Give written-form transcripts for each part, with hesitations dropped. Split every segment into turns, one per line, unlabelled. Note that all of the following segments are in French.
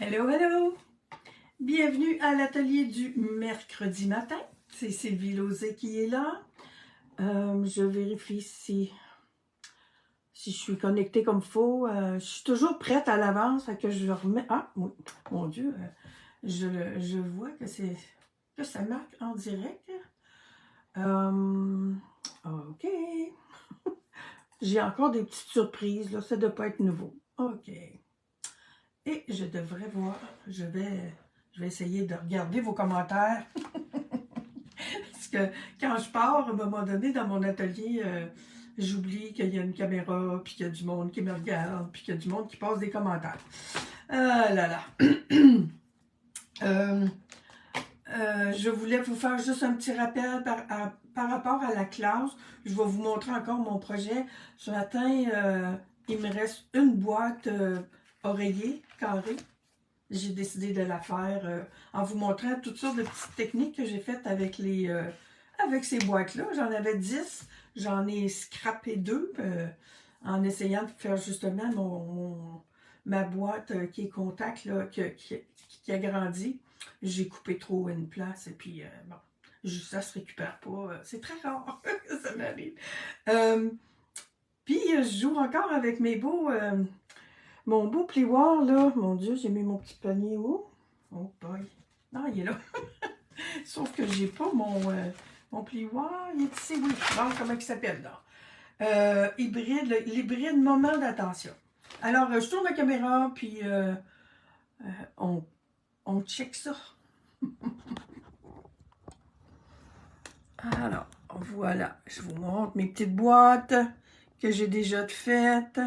Hello, hello! Bienvenue à l'atelier du mercredi matin. C'est Sylvie Lauzet qui est là. Je vérifie si je suis connectée comme il faut. Je suis toujours prête à l'avance, fait que je remets... Ah, oui, mon Dieu, je vois que ça marque en direct. OK. J'ai encore des petites surprises, là. Ça ne doit pas être nouveau. OK. Et je devrais voir, je vais essayer de regarder vos commentaires. Parce que quand je pars, à un moment donné, dans mon atelier, j'oublie qu'il y a une caméra, puis qu'il y a du monde qui me regarde, puis qu'il y a du monde qui passe des commentaires. Ah là là. Je voulais vous faire juste un petit rappel par rapport à la classe. Je vais vous montrer encore mon projet. Ce matin, il me reste une boîte oreiller carrée. J'ai décidé de la faire en vous montrant toutes sortes de petites techniques que j'ai faites avec avec ces boîtes-là. J'en avais 10, j'en ai scrappé 2 en essayant de faire justement ma boîte qui est contact, là, qui a grandi. J'ai coupé trop une place et puis bon, ça se récupère pas. C'est très rare que ça m'arrive. Puis je joue encore avec mon beau plioir, là. Mon Dieu, j'ai mis mon petit panier où? Oh boy. Non, il est là. Sauf que j'ai pas mon plioir. Il est ici, oui. Bon, comment il s'appelle, là? L'hybride moment d'attention. Alors, je tourne la caméra, puis on check ça. Alors, voilà. Je vous montre mes petites boîtes que j'ai déjà faites.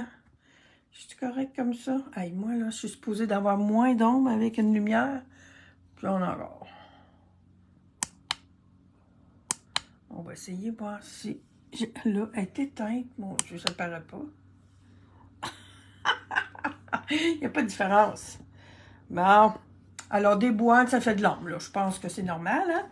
Je suis correct comme ça? Aïe, moi, là, je suis supposée d'avoir moins d'ombre avec une lumière. Puis là, on a encore. On va essayer de voir si... Là, elle est éteinte. Mon Dieu, ça ne paraît pas. Il n'y a pas de différence. Bon. Alors, des boîtes, ça fait de l'ombre, là. Je pense que c'est normal, hein?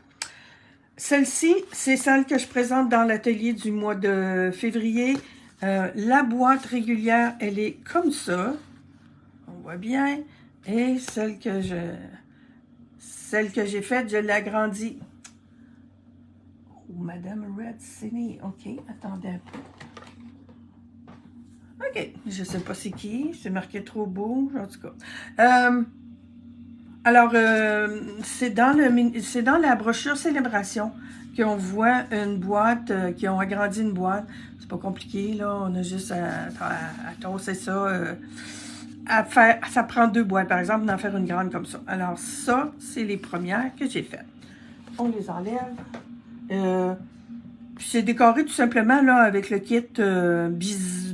Celle-ci, c'est celle que je présente dans l'atelier du mois de février. La boîte régulière, elle est comme ça. On voit bien. Et celle que j'ai faite, je l'ai agrandie. Oh, Madame Red Cine. OK, attendez un peu. OK, je sais pas c'est qui. C'est marqué trop beau, en tout cas. Alors, c'est dans la brochure Célébration qu'on voit une boîte, qui ont agrandi une boîte. C'est pas compliqué, là. On a juste à tosser ça. Ça prend 2 boîtes, par exemple, d'en faire une grande comme ça. Alors, ça, c'est les premières que j'ai faites. On les enlève. Puis c'est décoré tout simplement, là, avec le kit bis.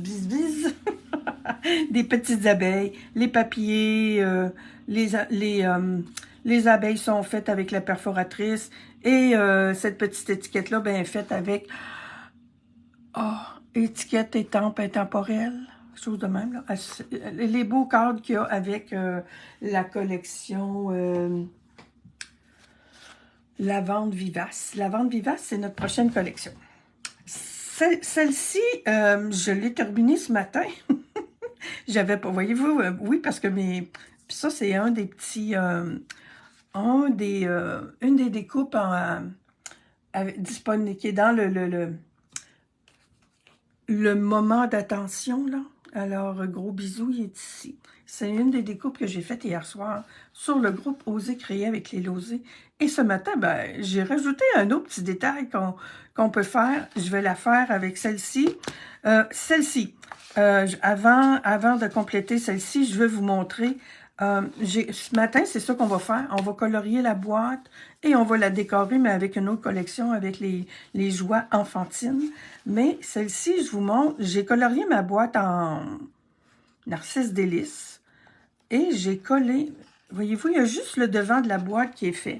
Des petites abeilles, les papillers, les abeilles sont faites avec la perforatrice et cette petite étiquette-là, ben, est faite avec étiquette étampe intemporelle, chose de même. Là. Les beaux cadres qu'il y a avec la collection Lavande Vivace. Lavande Vivace, c'est notre prochaine collection. Celle-ci, je l'ai terminée ce matin. J'avais pas, voyez-vous, oui, parce que puis ça, c'est un des petits, une des découpes disponible, qui est dans le moment d'attention, là. Alors, gros bisous, il est ici. C'est une des découpes que j'ai faites hier soir sur le groupe Oser créer avec les Lauzet. Et ce matin, ben, j'ai rajouté un autre petit détail qu'on peut faire. Je vais la faire avec celle-ci. Avant de compléter celle-ci, je vais vous montrer. Ce matin, c'est ça qu'on va faire. On va colorier la boîte et on va la décorer, mais avec une autre collection, avec les joies enfantines. Mais celle-ci, je vous montre, j'ai colorié ma boîte en Narcisse Délice et j'ai collé, voyez-vous, il y a juste le devant de la boîte qui est fait.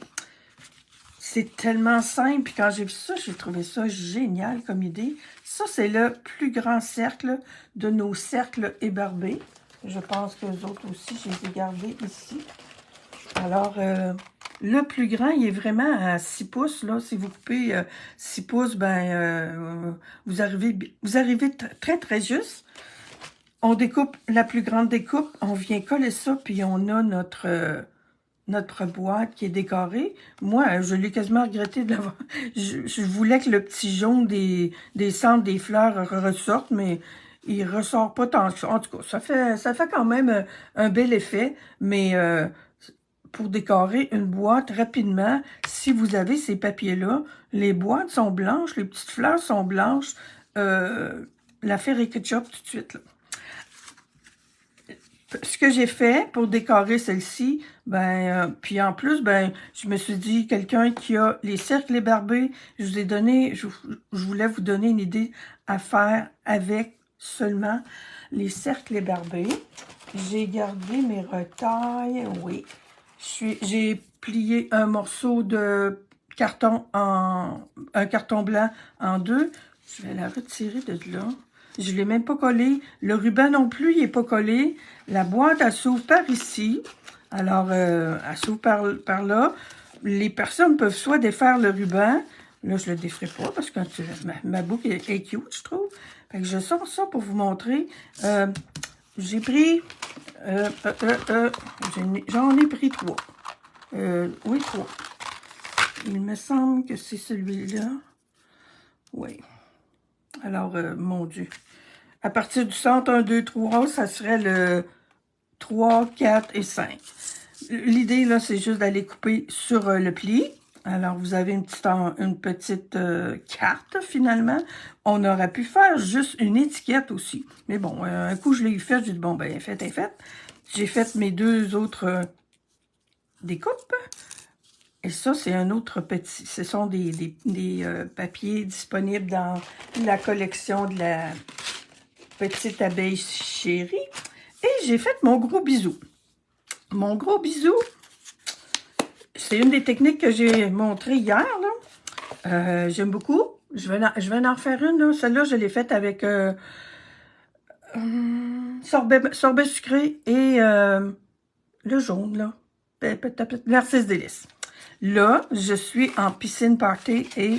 C'est tellement simple, puis quand j'ai vu ça, j'ai trouvé ça génial comme idée. Ça, c'est le plus grand cercle de nos cercles ébarbés. Je pense que les autres aussi, je les ai gardés ici. Alors, le plus grand, il est vraiment à 6 pouces. Là. Si vous coupez 6 pouces, ben, vous arrivez très, très juste. On découpe la plus grande découpe, on vient coller ça, puis on a notre boîte qui est décorée. Moi, je l'ai quasiment regretté de l'avoir. Je voulais que le petit jaune des centres des fleurs ressorte, mais il ressort pas tant que ça. En tout cas, ça fait quand même un bel effet, mais pour décorer une boîte rapidement, si vous avez ces papiers-là, les boîtes sont blanches, les petites fleurs sont blanches, l'affaire est ketchup tout de suite, là. Ce que j'ai fait pour décorer celle-ci, puis en plus, je me suis dit, quelqu'un qui a les cercles ébarbés, je vous ai donné, je voulais vous donner une idée à faire avec seulement les cercles ébarbés. J'ai gardé mes retailles, oui. J'ai plié un morceau de carton un carton blanc en deux. Je vais la retirer de là. Je ne l'ai même pas collé. Le ruban non plus, il n'est pas collé. La boîte, elle s'ouvre par ici. Alors, elle s'ouvre par là. Les personnes peuvent soit défaire le ruban. Là, je ne le déferai pas parce que ma boucle est cute, je trouve. Fait que je sors ça pour vous montrer. J'ai pris... j'en ai pris 3. Oui, 3. Il me semble que c'est celui-là. Oui. Alors, mon Dieu. À partir du centre 1, 2, 3, ça serait le 3, 4 et 5. L'idée, là, c'est juste d'aller couper sur le pli. Alors, vous avez une petite carte, finalement. On aurait pu faire juste une étiquette aussi. Mais bon, un coup, je l'ai fait. J'ai dit, bon, ben, fait est fait. J'ai fait mes 2 autres découpes. Et ça, c'est un autre petit. Ce sont des papiers disponibles dans la collection de la petite abeille chérie. Et j'ai fait mon gros bisou. Mon gros bisou, c'est une des techniques que j'ai montrées hier, là. J'aime beaucoup. Je vais en refaire une, là. Celle-là, je l'ai faite avec sorbet sucré et le jaune, là. Narcisse délice. Là, je suis en piscine party et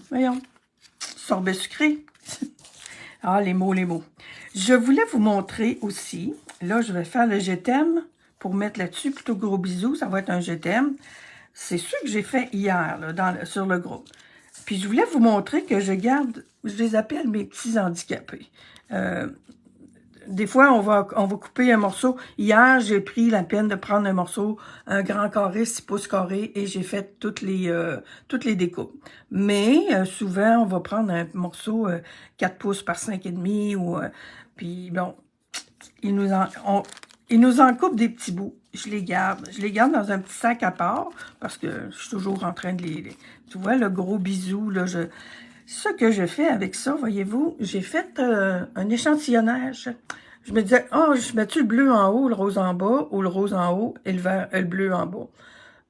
voyons, sorbet sucré. Ah, les mots, les mots. Je voulais vous montrer aussi, là, je vais faire le je t'aime pour mettre là-dessus, plutôt gros bisous, ça va être un je t'aime. C'est ce que j'ai fait hier, là, sur le groupe. Puis je voulais vous montrer que je garde, je les appelle mes petits handicapés. Des fois, on va couper un morceau. Hier, j'ai pris la peine de prendre un morceau, un grand carré, 6 pouces carrés, et j'ai fait toutes les découpes. Mais souvent, on va prendre un morceau 4 pouces par 5,5, ou puis bon, ils nous en coupent des petits bouts. Je les garde dans un petit sac à part, parce que je suis toujours en train de tu vois, le gros bisou, là, ce que je fais avec ça, voyez-vous, j'ai fait un échantillonnage. Je me disais, oh, je mets-tu le bleu en haut, le rose en bas, ou le rose en haut et le bleu en bas.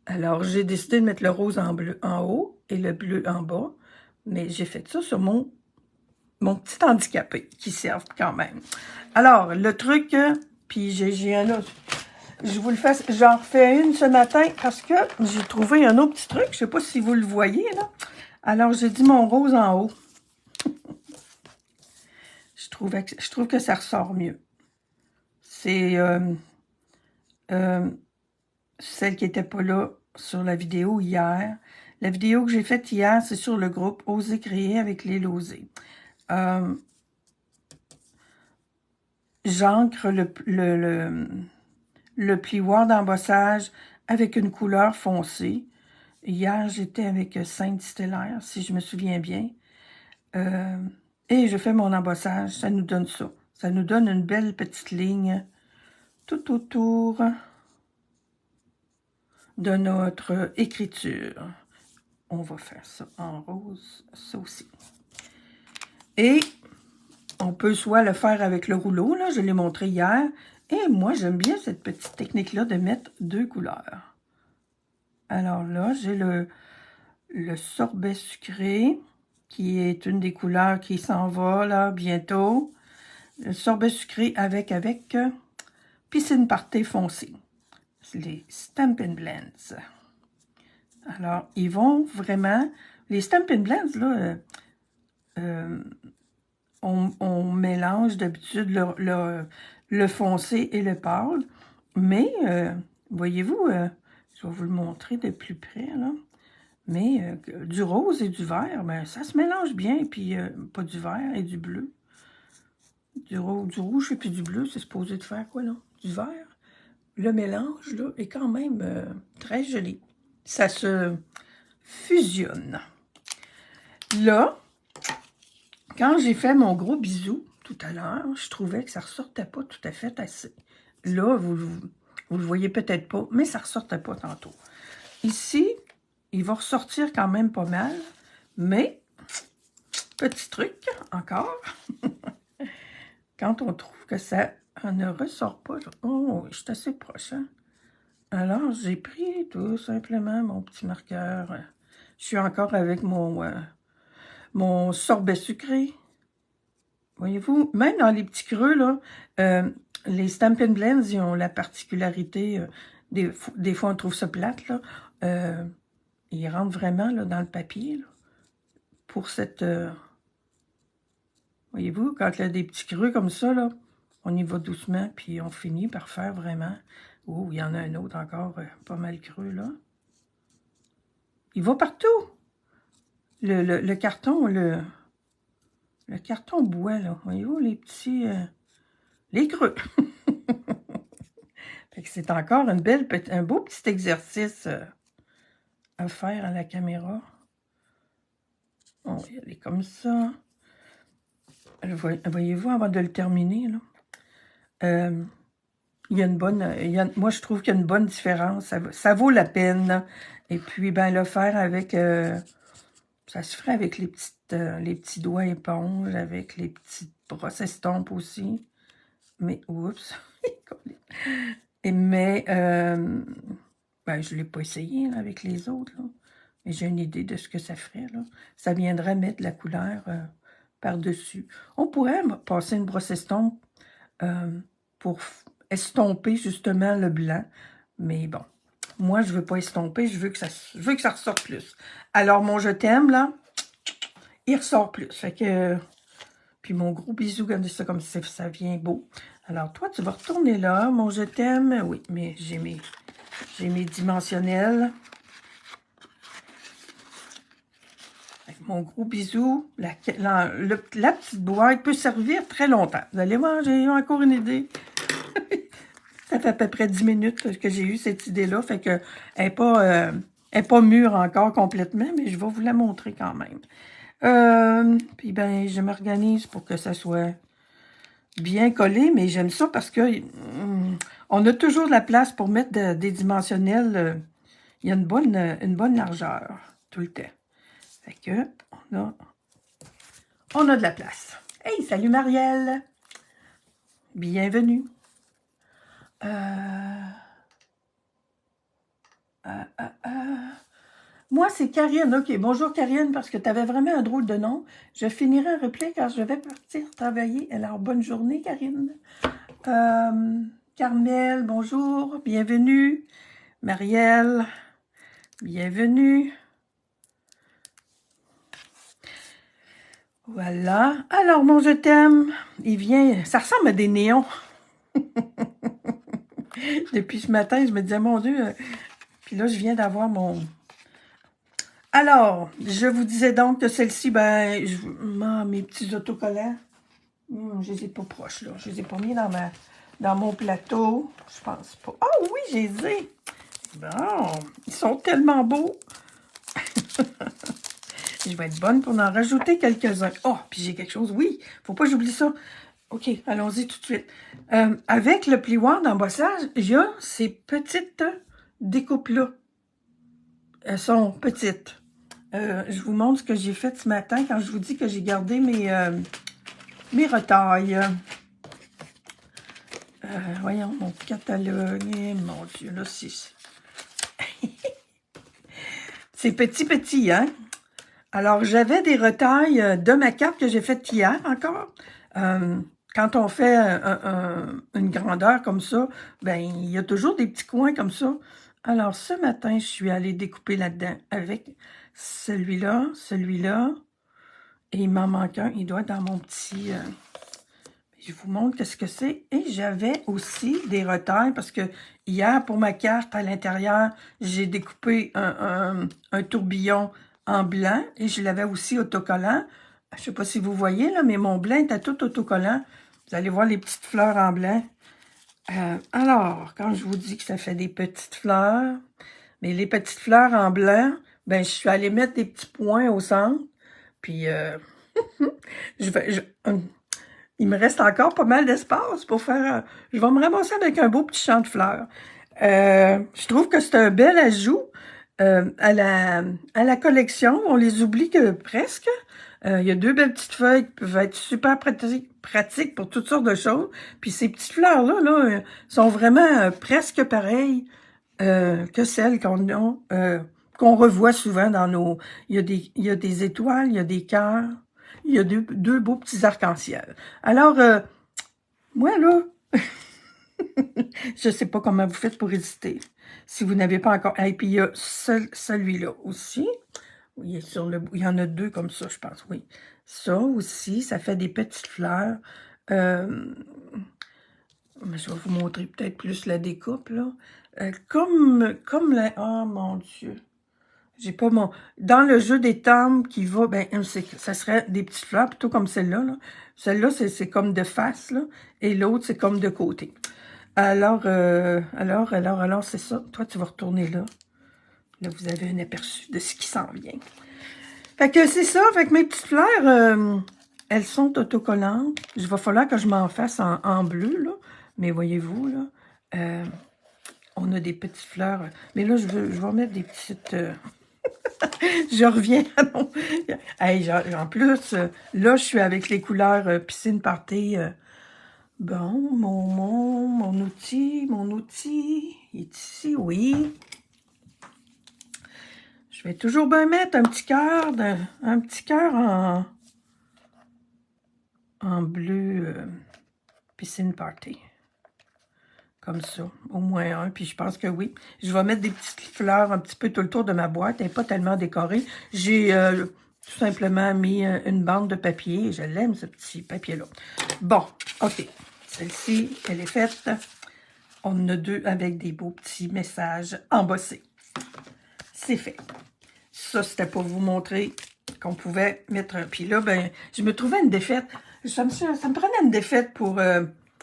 Alors, j'ai décidé de mettre le rose en haut et le bleu en bas. Mais j'ai fait ça sur mon petit handicapé, qui servent quand même. Alors, le truc, puis j'ai un autre. Je vous le fais, j'en refais une ce matin parce que j'ai trouvé un autre petit truc. Je sais pas si vous le voyez, là. Alors, j'ai dit mon rose en haut. Je trouve que ça ressort mieux. C'est celle qui n'était pas là sur la vidéo hier. La vidéo que j'ai faite hier, c'est sur le groupe Oser créer avec les Losées. J'ancre le plioir d'embossage avec une couleur foncée. Hier, j'étais avec Sainte Stellaire, si je me souviens bien. Et je fais mon embossage, ça nous donne ça. Ça nous donne une belle petite ligne tout autour de notre écriture. On va faire ça en rose, ça aussi. Et on peut soit le faire avec le rouleau, là, je l'ai montré hier. Et moi, j'aime bien cette petite technique-là de mettre 2 couleurs. Alors là, j'ai le sorbet sucré, qui est une des couleurs qui s'en va, là, bientôt. Le sorbet sucré avec piscine party foncé. Les Stampin' Blends. Alors, ils vont vraiment Les Stampin' Blends, là, on mélange d'habitude le foncé et le pâle. Mais, voyez-vous, je vais vous le montrer de plus près, là. Mais du rose et du vert, ben, ça se mélange bien. Puis, pas du vert et du bleu. Du rouge et puis du bleu, c'est supposé de faire quoi, là? Du vert. Le mélange, là, est quand même très joli. Ça se fusionne. Là, quand j'ai fait mon gros bisou tout à l'heure, je trouvais que ça ressortait pas tout à fait assez. Là, vous le voyez peut-être pas, mais ça ressortait pas tantôt. Ici, il va ressortir quand même pas mal, mais, petit truc, encore, quand on trouve que ça ne ressort pas, oh, je suis assez proche, hein? Alors, j'ai pris tout simplement mon petit marqueur. Je suis encore avec mon sorbet sucré. Voyez-vous, même dans les petits creux, là, les Stampin' Blends, ils ont la particularité, des fois on trouve ça plate, là, ils rentrent vraiment là, dans le papier, là, pour cette... voyez-vous, quand il y a des petits creux comme ça, là, on y va doucement, puis on finit par faire vraiment... Oh, il y en a un autre encore, pas mal creux, là. Il va partout! Le carton, le carton bois, là, voyez-vous, les petits... les creux! Fait que c'est encore un beau petit exercice à faire à la caméra. On va y aller comme ça. Voyez-vous, avant de le terminer, là, il y a une bonne... moi, je trouve qu'il y a une bonne différence. Ça vaut la peine. Et puis, ben, le faire avec... ça se ferait avec les petits doigts éponges, avec les petites brosses estampes aussi. Mais, oups! Mais, ben, je ne l'ai pas essayé là, avec les autres, là. Mais j'ai une idée de ce que ça ferait, là. Ça viendrait mettre la couleur par-dessus. On pourrait passer une brosse estompe pour estomper justement le blanc. Mais bon, moi, je veux pas estomper, je veux que ça ressorte plus. Alors, mon je t'aime, là, il ressort plus. Fait que... puis mon gros bisou, regardez ça comme ça vient beau. Alors, toi, tu vas retourner là. Mon je t'aime. Oui, mais j'ai mes dimensionnels. Avec mon gros bisou. La petite boîte peut servir très longtemps. Vous allez voir, j'ai eu encore une idée. Ça fait à peu près 10 minutes que j'ai eu cette idée-là. Fait que elle n'est pas mûre encore complètement, mais je vais vous la montrer quand même. Puis ben, je m'organise pour que ça soit bien collé, mais j'aime ça parce que on a toujours de la place pour mettre des dimensionnels. Il y a une bonne largeur tout le temps. Fait que on a de la place. Hey, salut Marielle! Bienvenue. Moi, c'est Karine. OK, bonjour Karine, parce que tu avais vraiment un drôle de nom. Je finirai un replay car je vais partir travailler. Alors, bonne journée, Karine. Carmel, bonjour, bienvenue. Marielle, bienvenue. Voilà. Alors, mon je t'aime, il vient... Ça ressemble à des néons. Depuis ce matin, je me disais, mon Dieu... Puis là, je viens d'avoir mon... Alors, je vous disais donc que celle-ci, ben, mes petits autocollants, je les ai pas proches, là. Je les ai pas mis dans mon plateau. Je pense pas. Ah oui, je les ai. Bon, ils sont tellement beaux. Je vais être bonne pour en rajouter quelques-uns. Oh, puis j'ai quelque chose. Oui, faut pas que j'oublie ça. OK, allons-y tout de suite. Avec le plioir d'embossage, il y a ces petites découpes-là. Elles sont petites. Je vous montre ce que j'ai fait ce matin quand je vous dis que j'ai gardé mes retailles. Voyons, mon catalogue. Mon Dieu, là, c'est petit, hein? Alors, j'avais des retailles de ma carte que j'ai faite hier encore. Quand on fait une grandeur comme ça, ben il y a toujours des petits coins comme ça. Alors, ce matin, je suis allée découper là-dedans avec celui-là, celui-là. Et il m'en manque un. Il doit être dans mon petit... je vous montre qu'est-ce que c'est. Et j'avais aussi des retailles parce que hier, pour ma carte à l'intérieur, j'ai découpé un tourbillon en blanc et je l'avais aussi autocollant. Je ne sais pas si vous voyez, là, mais mon blanc était tout autocollant. Vous allez voir les petites fleurs en blanc. Alors, quand je vous dis que ça fait des petites fleurs, mais les petites fleurs en blanc, ben je suis allée mettre des petits points au centre. Puis, il me reste encore pas mal d'espace pour faire... je vais me ramasser avec un beau petit champ de fleurs. Je trouve que c'est un bel ajout à la collection. On les oublie que presque. Il y a deux belles petites feuilles qui peuvent être super pratiques pour toutes sortes de choses. Puis ces petites fleurs-là là, sont vraiment presque pareilles que celles qu'on revoit souvent dans nos... il y a des étoiles, il y a des cœurs, il y a deux beaux petits arcs-en-ciel. Alors, moi là, je sais pas comment vous faites pour résister. Si vous n'avez pas encore... Et puis il y a celui-là aussi. Il y en a deux comme ça, je pense, oui. Ça aussi, ça fait des petites fleurs. Je vais vous montrer peut-être plus la découpe, là. Comme la... Oh, mon Dieu! J'ai pas mon... Dans le jeu des timbres qui va, ben, ça serait des petites fleurs, plutôt comme celle-là, là. Celle-là, c'est comme de face, là. Et l'autre, c'est comme de côté. Alors, c'est ça. Toi, tu vas retourner là. Là, vous avez un aperçu de ce qui s'en vient. Fait que c'est ça. Fait que mes petites fleurs, elles sont autocollantes. Il va falloir que je m'en fasse en bleu, là. Mais voyez-vous, là, on a des petites fleurs. Mais là, je vais remettre des petites... je reviens à mon... Hey, en plus, là, je suis avec les couleurs piscine party. Bon, mon outil, il est ici, oui. Je vais toujours bien mettre un petit cœur en bleu piscine party. Comme ça, au moins un. Puis je pense que oui. Je vais mettre des petites fleurs un petit peu tout le tour de ma boîte. Elle n'est pas tellement décorée. J'ai tout simplement mis une bande de papier. Je l'aime, ce petit papier-là. Bon, OK. Celle-ci, elle est faite. On en a deux avec des beaux petits messages embossés. C'est fait. Ça, c'était pour vous montrer qu'on pouvait mettre un... Puis là, ben, je me trouvais une défaite. Ça me prenait une défaite pour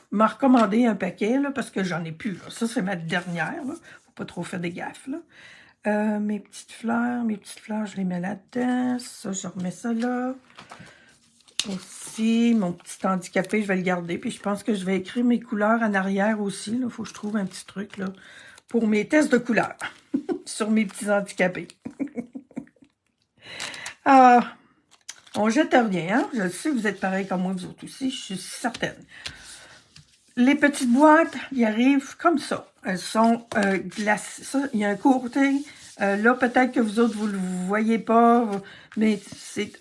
m'a recommandé un paquet, là, parce que j'en ai plus. Là. Ça, c'est ma dernière. Là. Faut pas trop faire des gaffes. Là. Mes petites fleurs, je les mets là-dedans. Ça, je remets ça là. Aussi, mon petit handicapé, je vais le garder. Puis je pense que je vais écrire mes couleurs en arrière aussi. Il faut que je trouve un petit truc là pour mes tests de couleurs sur mes petits handicapés. Ah, on jette rien, hein? Je sais que vous êtes pareil comme moi, vous autres aussi, je suis certaine. Les petites boîtes, ils arrivent comme ça. Elles sont glacées. Ça, il y a un côté. Là, peut-être que vous autres, vous ne le voyez pas, mais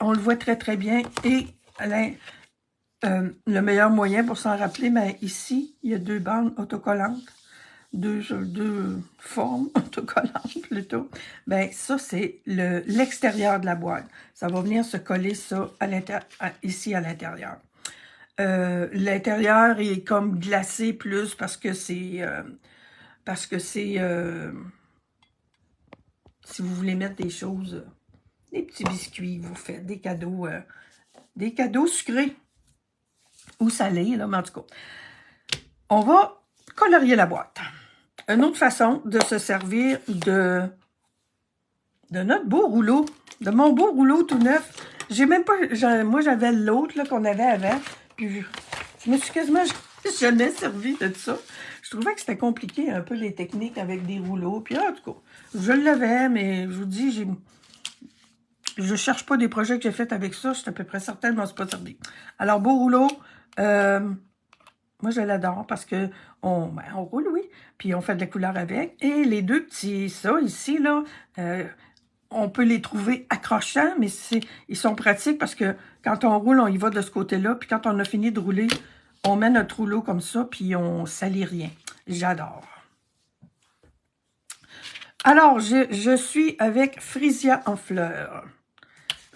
on le voit très, très bien. Et le meilleur moyen pour s'en rappeler, mais ici, il y a deux bandes autocollantes. Deux formes autocollantes, plutôt. Ben ça, c'est l'extérieur de la boîte. Ça va venir se coller ça ici à l'intérieur. L'intérieur est comme glacé plus parce que c'est si vous voulez mettre des choses, des petits biscuits, vous faites des cadeaux sucrés ou salés, là, mais en tout cas. On va colorier la boîte. Une autre façon de se servir de notre beau rouleau, de mon beau rouleau tout neuf. J'ai même pas, moi j'avais l'autre qu'on avait avant, puis je me suis quasiment jamais servi de ça. Je trouvais que c'était compliqué un peu les techniques avec des rouleaux, puis en tout cas, je l'avais, mais je vous dis, je cherche pas des projets que j'ai faits avec ça, je suis à peu près certaine, je m'en suis pas servi. Alors, beau rouleau, moi, je l'adore parce que on roule, oui, puis on fait de la couleur avec. Et les deux petits, ça, ici, là, on peut les trouver accrochants, mais ils sont pratiques parce que quand on roule, on y va de ce côté-là. Puis quand on a fini de rouler, on met notre rouleau comme ça, puis on salit rien. J'adore. Alors, je suis avec Frisia en fleurs.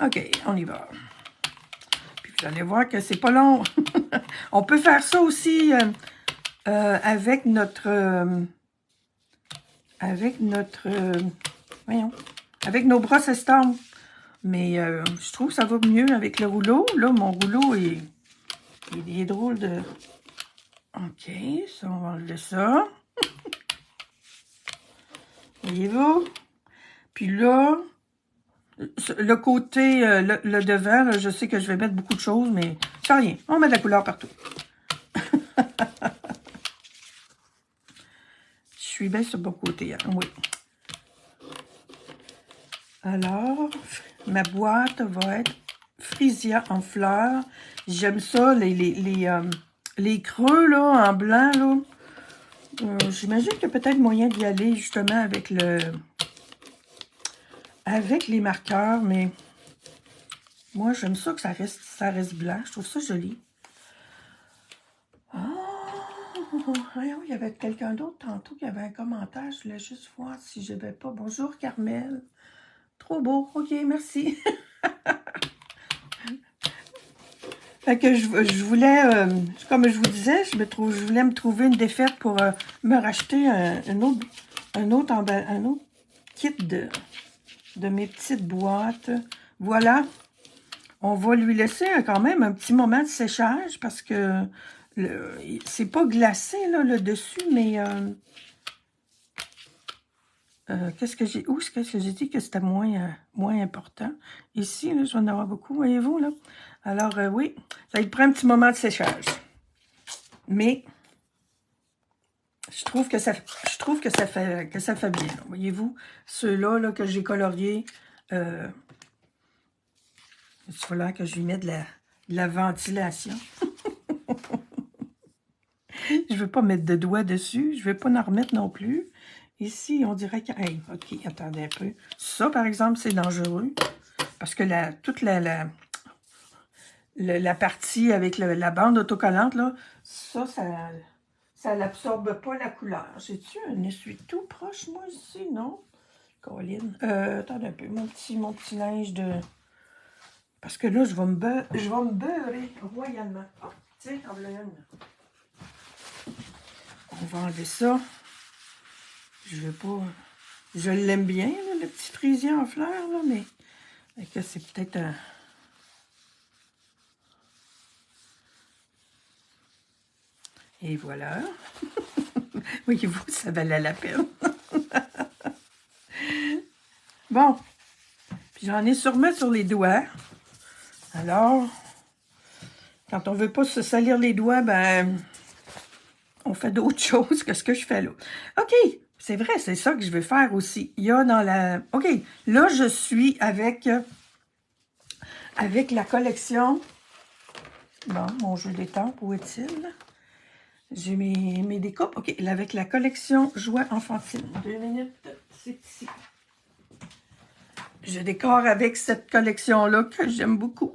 OK, on y va. Puis vous allez voir que c'est pas long. On peut faire ça aussi avec notre... voyons, avec nos brosses estampes. Mais je trouve que ça va mieux avec le rouleau. Là, mon rouleau il est drôle de... OK, ça, on va enlever ça. Voyez-vous? Puis là, le côté, le devant, là, je sais que je vais mettre beaucoup de choses, mais c'est rien. On met de la couleur partout. Je suis bien sur le bon côté, hein? Oui. Alors, ma boîte va être Frisia en fleurs. J'aime ça, les creux, là, en blanc, là. J'imagine qu'il y a peut-être moyen d'y aller, justement, avec les marqueurs, mais moi, j'aime ça que ça reste blanc. Je trouve ça joli. Oh, il y avait quelqu'un d'autre tantôt qui avait un commentaire. Je voulais juste voir si je n'avais pas. Bonjour, Carmel. Trop beau. OK, merci. Fait que je voulais, comme je vous disais, je voulais me trouver une défaite pour me racheter un autre kit de mes petites boîtes. Voilà. On va lui laisser quand même un petit moment de séchage parce que c'est pas glacé là, le dessus, mais qu'est-ce que j'ai dit que c'était moins important. Ici, là, je vais en avoir beaucoup, voyez-vous, là. Alors, oui, ça lui prend un petit moment de séchage. Mais je trouve que ça fait bien. Voyez-vous, ceux-là là, que j'ai coloriés, il faut que je lui mette de la ventilation. Je ne veux pas mettre de doigts dessus. Je ne vais pas en remettre non plus. Ici, on dirait que... Hey, OK, attendez un peu. Ça, par exemple, c'est dangereux. Parce que toute la partie avec la bande autocollante, là, ça n'absorbe pas la couleur. J'ai-tu un essuie-tout proche, moi, ici? Non? Colline. Attendez un peu. Mon petit linge de... Parce que là, je vais me beurrer royalement. Oh, tiens, en voilà une. On va enlever ça. Je veux pas... Je l'aime bien, là, le petit frisier en fleurs, là, mais que c'est peut-être un... Et voilà. Voyez-vous, ça valait la peine. Bon. Puis j'en ai sûrement sur les doigts. Alors, quand on veut pas se salir les doigts, ben, on fait d'autres choses que ce que je fais là. OK. C'est vrai, c'est ça que je veux faire aussi. Il y a dans la... OK. Là, je suis avec la collection... Bon, mon jeu d'étampes, où est-il? J'ai mes découpes. OK, avec la collection Jouets enfantines. 2 minutes, c'est ici. Je décore avec cette collection-là que j'aime beaucoup.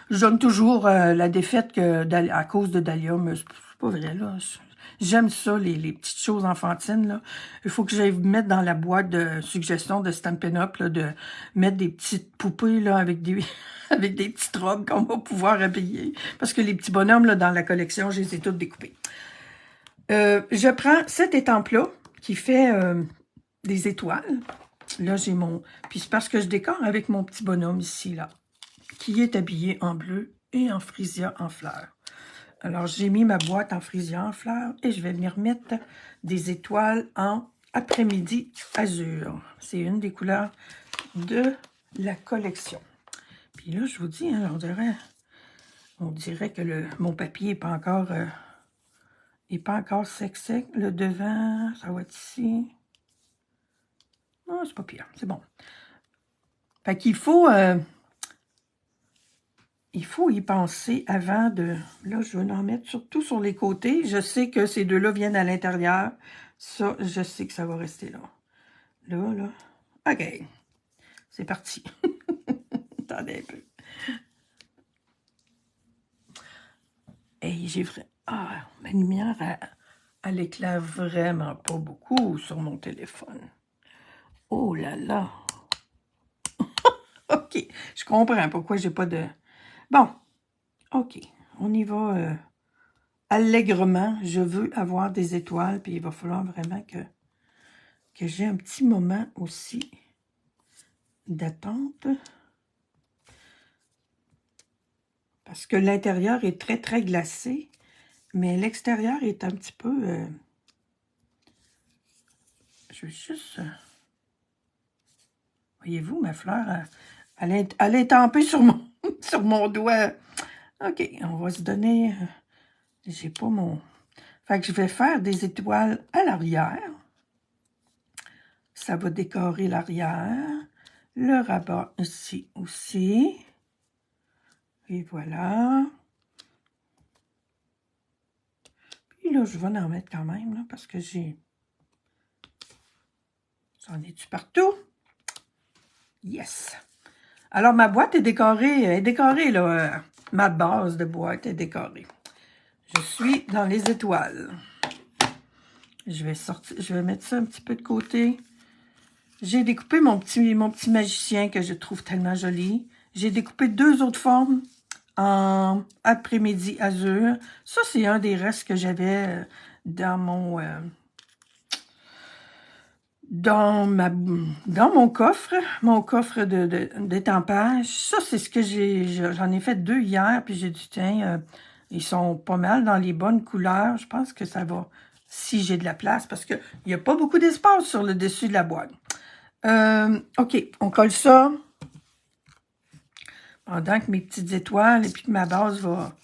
Je donne toujours la défaite à cause de Dahlia, mais c'est pas vrai, là. J'aime ça, les petites choses enfantines, là. Il faut que j'aille mettre dans la boîte de suggestions de Stampin' Up, là, de mettre des petites poupées, là, avec des, avec des petites robes qu'on va pouvoir habiller. Parce que les petits bonhommes, là, dans la collection, je les ai toutes découpés. Je prends cette étampe-là, qui fait des étoiles. Là, j'ai mon... Puis c'est parce que je décore avec mon petit bonhomme ici, là, qui est habillé en bleu et en frisia en fleurs. Alors, j'ai mis ma boîte en frisia en fleurs et je vais venir mettre des étoiles en après-midi azur. C'est une des couleurs de la collection. Puis là, je vous dis, hein, on dirait que mon papier n'est pas encore sec. Le devant, ça va être ici. Non, c'est pas pire, c'est bon. Fait qu'il faut y penser avant de... Là, je vais en mettre surtout sur les côtés. Je sais que ces deux-là viennent à l'intérieur. Ça, je sais que ça va rester là. Là. OK. C'est parti. Attendez un peu. Et j'ai vraiment... Ah, ma lumière, elle éclaire vraiment pas beaucoup sur mon téléphone. Oh là là! OK, je comprends pourquoi j'ai pas de... Bon, OK, on y va allègrement. Je veux avoir des étoiles, puis il va falloir vraiment que j'ai un petit moment aussi d'attente. Parce que l'intérieur est très, très glacé, mais l'extérieur est un petit peu... je vais juste... voyez-vous, ma fleur, elle est tempée sur mon, sur mon doigt. OK, on va se donner... j'ai pas mon... Fait que je vais faire des étoiles à l'arrière. Ça va décorer l'arrière. Le rabat ici aussi. Et voilà. Puis là, je vais en mettre quand même, là, parce que j'ai... J'en ai-tu partout? Yes! Alors, ma boîte est décorée. Elle est décorée, là. Ma base de boîte est décorée. Je suis dans les étoiles. Je vais mettre ça un petit peu de côté. J'ai découpé mon petit magicien que je trouve tellement joli. J'ai découpé 2 autres formes en après-midi azur. Ça, c'est un des restes que j'avais dans mon dans mon coffre d'étampage. Ça, c'est ce que j'en ai fait 2 hier, puis j'ai dit, tiens, ils sont pas mal dans les bonnes couleurs. Je pense que ça va, si j'ai de la place, parce qu'il n'y a pas beaucoup d'espace sur le dessus de la boîte. OK, on colle ça pendant que mes petites étoiles et puis que ma base va...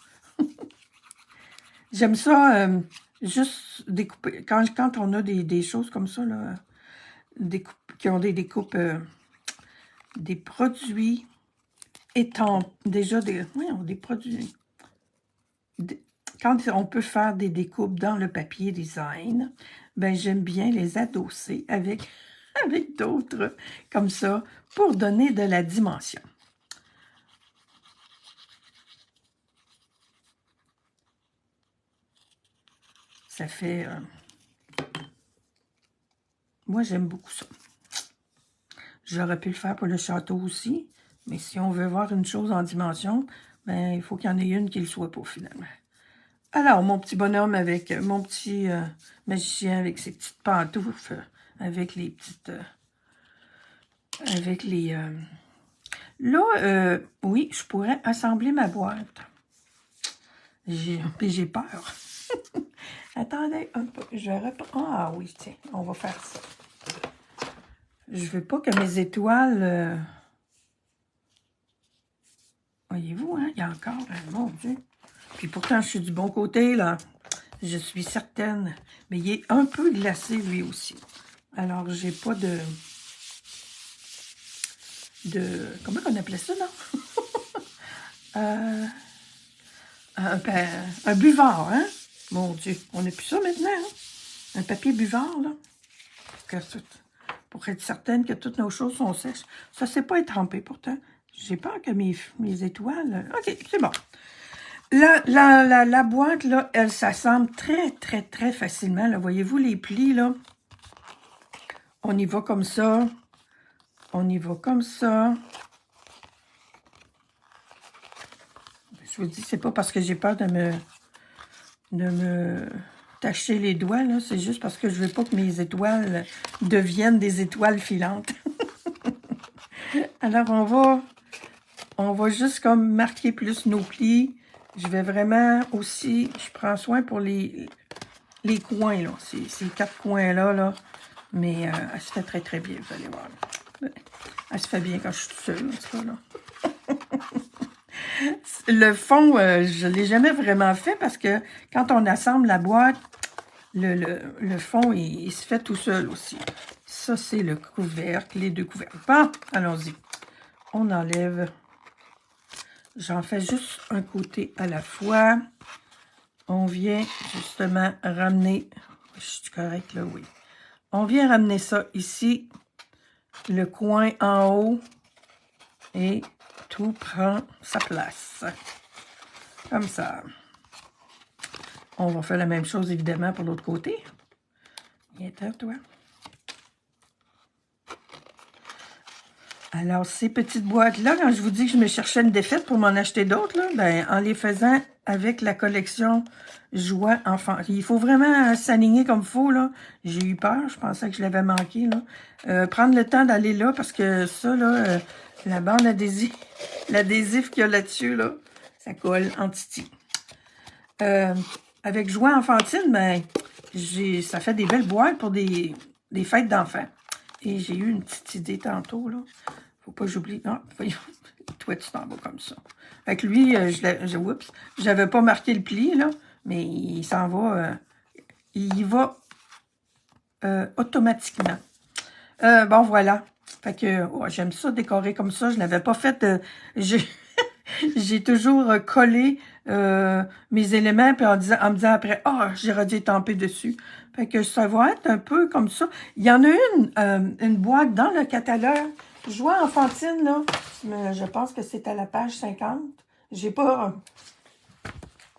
J'aime ça, juste découper. Quand on a des choses comme ça, là, qui ont des découpes, des produits déjà des produits... Quand on peut faire des découpes dans le papier design, ben j'aime bien les adosser avec d'autres comme ça pour donner de la dimension. Ça fait... moi, j'aime beaucoup ça. J'aurais pu le faire pour le château aussi, mais si on veut voir une chose en dimension, ben il faut qu'il y en ait une qui ne le soit pas, finalement. Alors, mon petit bonhomme avec... mon petit magicien avec ses petites pantoufles, avec les petites... avec les... là, oui, je pourrais assembler ma boîte. J'ai peur. Attendez un peu, je reprends. Ah oui, tiens, on va faire ça. Je veux pas que mes étoiles... voyez-vous, hein, il y a encore... mon Dieu. Puis pourtant, je suis du bon côté, là. Je suis certaine. Mais il est un peu glacé, lui aussi. Alors, j'ai pas de... comment on appelait ça, non? Un buvard, hein? Mon Dieu, on n'a plus ça maintenant, hein? Un papier buvard, là. Pour être certaine que toutes nos choses sont sèches. Ça, c'est pas étrempé, pourtant. J'ai peur que mes étoiles... OK, c'est bon. La boîte, là, elle s'assemble très, très, très facilement. Là, voyez-vous les plis, là? On y va comme ça. On y va comme ça. Je vous dis, c'est pas parce que j'ai peur de me tacher les doigts, là. C'est juste parce que je veux pas que mes étoiles deviennent des étoiles filantes. Alors, on va juste comme marquer plus nos plis. Je vais vraiment aussi, je prends soin pour les coins, là. Ces 4 coins-là, là. Mais elle se fait très, très bien, vous allez voir. Elle se fait bien quand je suis toute seule, en tout cas, là. Le fond, je ne l'ai jamais vraiment fait parce que quand on assemble la boîte, le fond, il se fait tout seul aussi. Ça, c'est le couvercle, les 2 couvercles. Bon, allons-y. On enlève. J'en fais juste un côté à la fois. On vient justement ramener... Je suis correcte là, oui. On vient ramener ça ici. Le coin en haut. Et tout prend sa place. Comme ça. On va faire la même chose, évidemment, pour l'autre côté. Viens-t'en, toi. Alors, ces petites boîtes-là, quand je vous dis que je me cherchais une défaite pour m'en acheter d'autres, là, ben, en les faisant avec la collection Joie Enfant. Il faut vraiment s'aligner comme il faut, là. J'ai eu peur, je pensais que je l'avais manqué, là. Prendre le temps d'aller là, parce que ça, là, la bande adhésive, l'adhésif qu'il y a là-dessus, là, ça colle en titi. Avec Joie Enfantine, ben, ça fait des belles boîtes pour des fêtes d'enfants. Et j'ai eu une petite idée tantôt, là. Faut pas que j'oublie. Non, voyons. Toi, tu t'en vas comme ça. Fait que lui, oups, j'avais pas marqué le pli, là, mais il s'en va, il y va automatiquement. Bon, voilà. Fait que, j'aime ça, décorer comme ça. Je n'avais pas fait, j'ai toujours collé mes éléments, puis en me disant après, j'aurais dû étamper dessus. Fait que ça va être un peu comme ça. Il y en a une boîte dans le catalogue. Joie enfantine, là, mais je pense que c'est à la page 50. J'ai pas...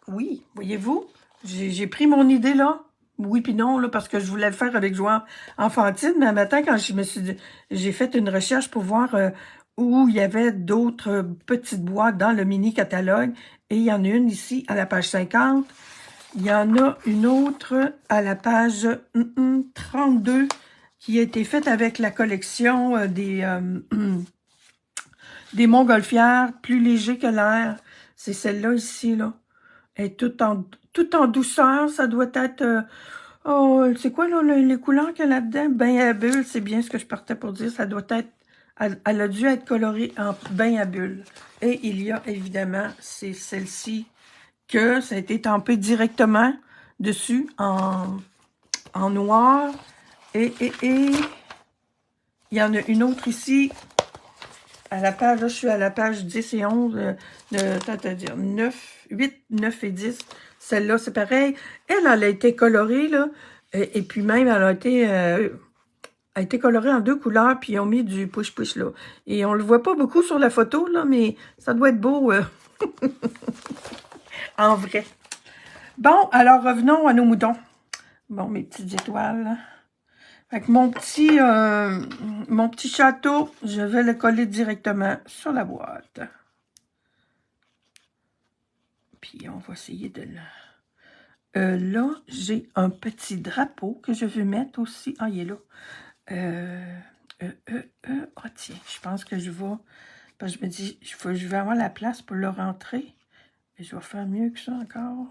Oui, voyez-vous, j'ai pris mon idée, là. Oui puis non, là, parce que je voulais le faire avec Joie enfantine, mais un matin, quand j'ai fait une recherche pour voir où il y avait d'autres petites boîtes dans le mini-catalogue, et il y en a une ici, à la page 50. Il y en a une autre à la page 32 qui a été faite avec la collection des montgolfières, plus léger que l'air. C'est celle-là ici, là. Elle est toute en douceur. Ça doit être... c'est quoi, là, les couleurs qu'il y a là-dedans? Bain à bulles, c'est bien ce que je partais pour dire. Ça doit être... Elle a dû être colorée en bain à bulles. Et il y a, évidemment, c'est celle-ci que ça a été tempé directement dessus en noir. Et il y en a une autre ici, à la page, là, je suis à la page 10 et 11, c'est-à-dire 9, 8, 9 et 10. Celle-là, c'est pareil. Elle a été colorée, là, et puis même, elle a été colorée en deux couleurs, puis ils ont mis du push-push, là. Et on le voit pas beaucoup sur la photo, là, mais ça doit être beau en vrai. Bon, alors revenons à nos moutons. Bon, mes petites étoiles. Fait que mon petit château, je vais le coller directement sur la boîte. Puis on va essayer de le... là, j'ai un petit drapeau que je veux mettre aussi. Ah, il est là. Tiens, je pense que je vais... Parce que je me dis, je vais avoir la place pour le rentrer. Et je vais faire mieux que ça encore.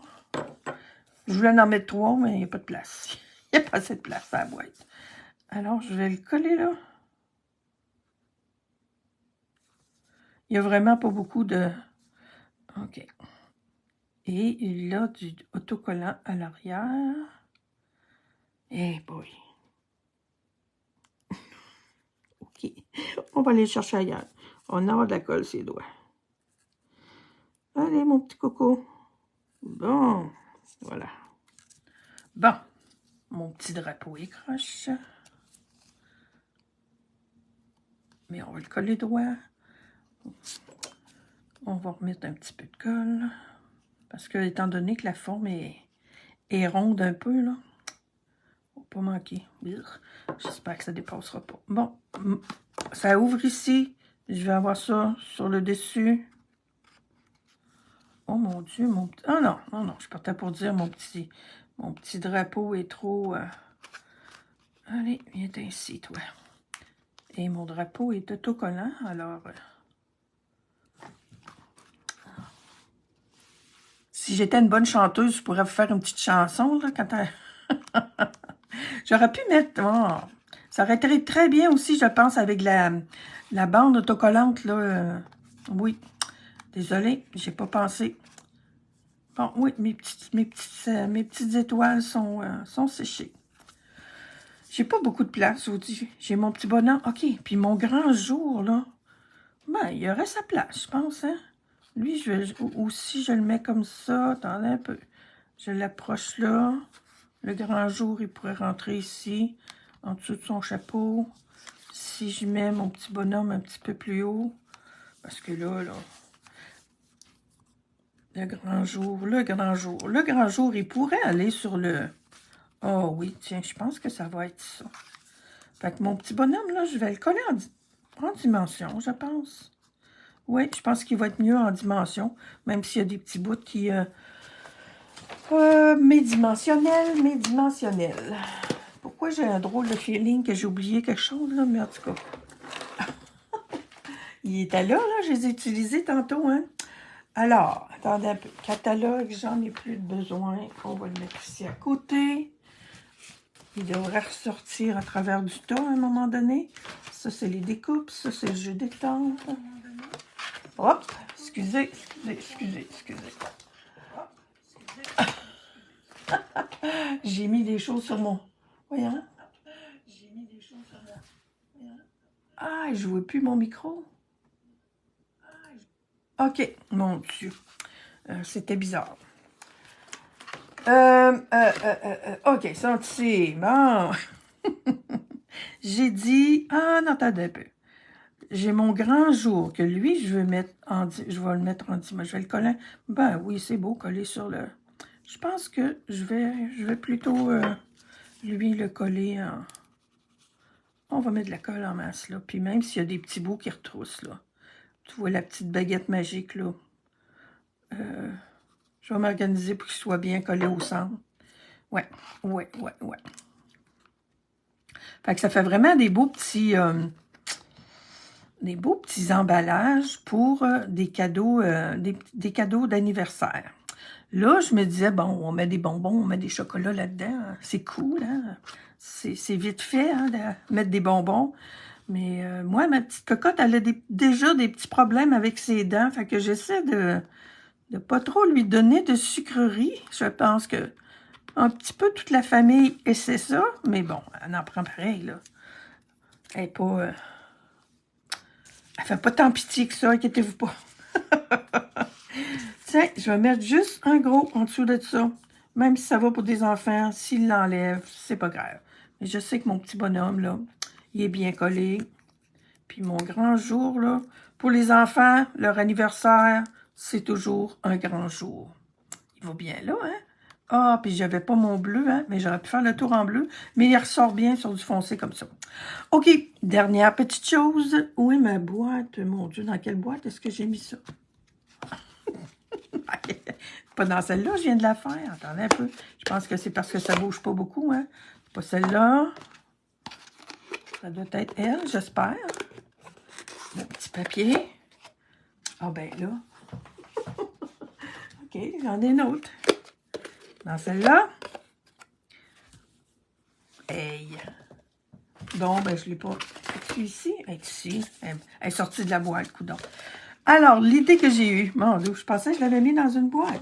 Je voulais en mettre 3, mais il n'y a pas de place. Il n'y a pas assez de place à la boîte. Alors, je vais le coller là. Il n'y a vraiment pas beaucoup de... OK. Et il a du autocollant à l'arrière. Eh boy. OK. On va aller le chercher ailleurs. On a de la colle sur les doigts. Allez, mon petit coco. Bon. Voilà. Bon. Mon petit drapeau écroche. Mais on va le coller droit. On va remettre un petit peu de colle. Parce que, étant donné que la forme est ronde un peu, là, faut pas manquer. J'espère que ça dépassera pas. Bon, ça ouvre ici. Je vais avoir ça sur le dessus. Oh mon Dieu, mon petit... Ah non, non, non, je partais pour dire mon petit drapeau est trop... Allez, viens ici, toi. Et mon drapeau est autocollant, alors... Si j'étais une bonne chanteuse, je pourrais vous faire une petite chanson, là, quand J'aurais pu mettre... Oh, ça aurait été très bien aussi, je pense, avec la bande autocollante, là. Oui. Désolée, j'ai pas pensé. Bon, oui, mes petites étoiles sont séchées. J'ai pas beaucoup de place, je vous dis. J'ai mon petit bonhomme. OK, puis mon grand jour, là. Ben, il y aurait sa place, je pense, hein. Lui, aussi, je le mets comme ça. Attendez un peu. Je l'approche là. Le grand jour, il pourrait rentrer ici, en dessous de son chapeau. Si je mets mon petit bonhomme un petit peu plus haut, parce que là, le grand jour, il pourrait aller sur le... Oh oui, tiens, je pense que ça va être ça. Fait que mon petit bonhomme, là, je vais le coller en dimension, je pense. Oui, je pense qu'il va être mieux en dimension, même s'il y a des petits bouts qui... médimensionnel. Pourquoi j'ai un drôle de feeling que j'ai oublié quelque chose, là, mais en tout cas... Il était là, je les ai utilisés tantôt, hein. Alors, attendez un peu. Catalogue, j'en ai plus de besoin. On va le mettre ici à côté. Il devrait ressortir à travers du tas à un moment donné. Ça, c'est les découpes. Ça, c'est le jeu détente. Hop! Excusez. J'ai mis des choses sur mon... Voyons. Ah, je ne vois plus mon micro. OK, mon Dieu. C'était bizarre. OK, sentiment. J'ai dit... Ah, non, attendez un peu. J'ai mon grand jour que lui, je vais mettre en... Je vais le mettre en dimanche. Je vais le coller. Ben oui, c'est beau, coller sur le... Je pense que je vais plutôt lui le coller en... On va mettre de la colle en masse, là. Puis même s'il y a des petits bouts qui retroussent, là. Tu vois la petite baguette magique, là. Je vais m'organiser pour qu'il soit bien collé au centre. Ouais. Fait que ça fait vraiment des beaux petits emballages pour des cadeaux des cadeaux d'anniversaire. Là, je me disais, bon, on met des bonbons, on met des chocolats là-dedans. C'est cool, hein? C'est vite fait, hein, de mettre des bonbons. Mais moi, ma petite cocotte, elle a déjà des petits problèmes avec ses dents. Fait que j'essaie de pas trop lui donner de sucreries. Je pense que un petit peu toute la famille essaie ça. Mais bon, elle en prend pareil, là. Elle est pas... elle fait pas tant pitié que ça, inquiétez-vous pas. Tiens, je vais mettre juste un gros en dessous de ça. Même si ça va pour des enfants, s'il l'enlève, c'est pas grave. Mais je sais que mon petit bonhomme, là, il est bien collé. Puis mon grand jour, là, pour les enfants, leur anniversaire, c'est toujours un grand jour. Il va bien là, hein? Ah, puis j'avais pas mon bleu, hein? Mais j'aurais pu faire le tour en bleu. Mais il ressort bien sur du foncé comme ça. OK, dernière petite chose. Où est ma boîte? Mon Dieu, dans quelle boîte est-ce que j'ai mis ça? Pas dans celle-là, je viens de la faire. Attendez un peu. Je pense que c'est parce que ça bouge pas beaucoup, hein? Pas celle-là. Ça doit être elle, j'espère. Le petit papier. Ah ben là. OK, j'en ai une autre. Dans celle-là. Hey! Bon, ben je l'ai pas. Est-ce ici? Elle est ici. Elle est sortie de la boîte, coudonc. Alors, l'idée que j'ai eue. Mon Dieu, je pensais que je l'avais mis dans une boîte.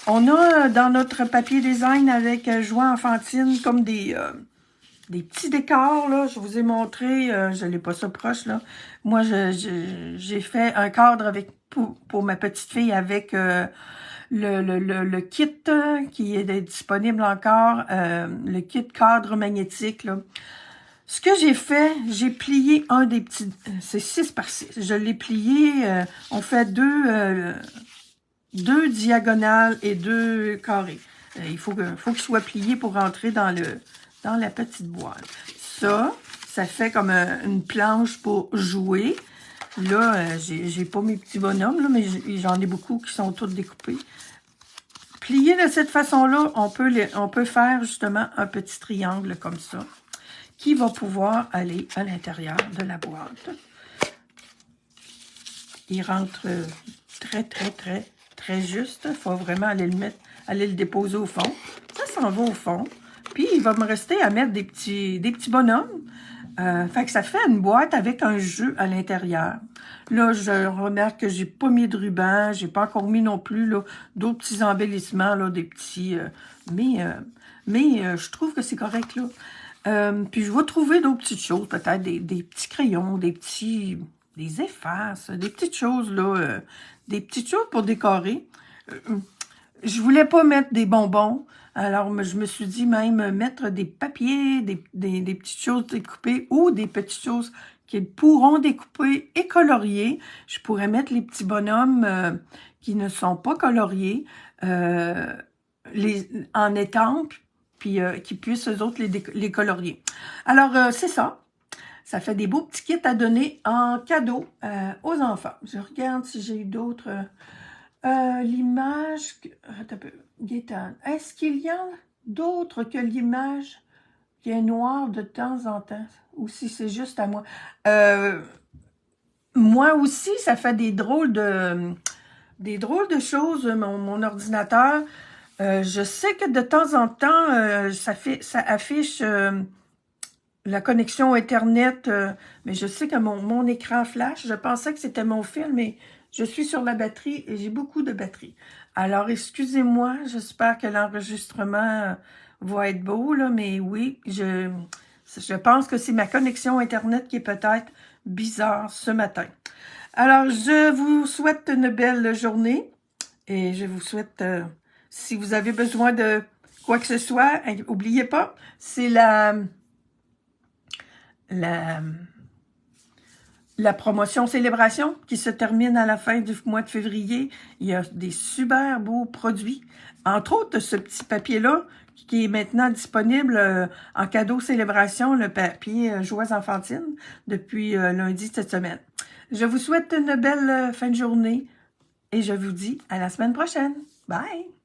On a dans notre papier design avec joie enfantine comme des petits décors, là. Je vous ai montré, je l'ai pas ça proche, là. Moi, j'ai fait un cadre avec pour ma petite fille avec le kit qui est disponible encore, le kit cadre magnétique, là. Ce que j'ai fait, j'ai plié un des petits... C'est 6 par 6. Je l'ai plié, on fait deux diagonales et 2 carrés. Il faut qu'il soit plié pour rentrer dans la petite boîte. Ça fait comme une planche pour jouer. Là, j'ai pas mes petits bonhommes, là, mais j'en ai beaucoup qui sont tous découpés. Plié de cette façon-là, on peut faire justement un petit triangle comme ça, qui va pouvoir aller à l'intérieur de la boîte. Il rentre très juste. Il faut vraiment aller le déposer au fond. Ça s'en va au fond. Puis, il va me rester à mettre des petits bonhommes. Fait que ça fait une boîte avec un jeu à l'intérieur. Là, je remarque que j'ai pas mis de ruban. J'ai pas encore mis non plus d'autres petits embellissements, là, des petits... mais je trouve que c'est correct, là. Puis je vais trouver d'autres petites choses, peut-être des petits crayons, des effaces, des petites choses, là, des petites choses pour décorer. Je voulais pas mettre des bonbons, alors je me suis dit même mettre des papiers, des petites choses découpées ou des petites choses qui pourront découper et colorier. Je pourrais mettre les petits bonhommes qui ne sont pas coloriés en étampe, puis qui puissent eux autres les colorier. Alors, c'est ça. Ça fait des beaux petits kits à donner en cadeau aux enfants. Je regarde si j'ai eu d'autres. L'image... Attends un peu. Gaétane. Est-ce qu'il y a d'autres que l'image qui est noire de temps en temps? Ou si c'est juste à moi? Moi aussi, ça fait des drôles de choses, mon ordinateur. Je sais que de temps en temps, ça affiche la connexion Internet, mais je sais que mon écran flash, je pensais que c'était mon fil, mais je suis sur la batterie et j'ai beaucoup de batterie. Alors, excusez-moi, j'espère que l'enregistrement va être beau, là, mais oui, je pense que c'est ma connexion Internet qui est peut-être bizarre ce matin. Alors, je vous souhaite une belle journée et je vous souhaite, si vous avez besoin de quoi que ce soit, n'oubliez pas, c'est la promotion célébration qui se termine à la fin du mois de février. Il y a des super beaux produits. Entre autres, ce petit papier-là qui est maintenant disponible en cadeau célébration, le papier Joies enfantines, depuis lundi de cette semaine. Je vous souhaite une belle fin de journée et je vous dis à la semaine prochaine. Bye!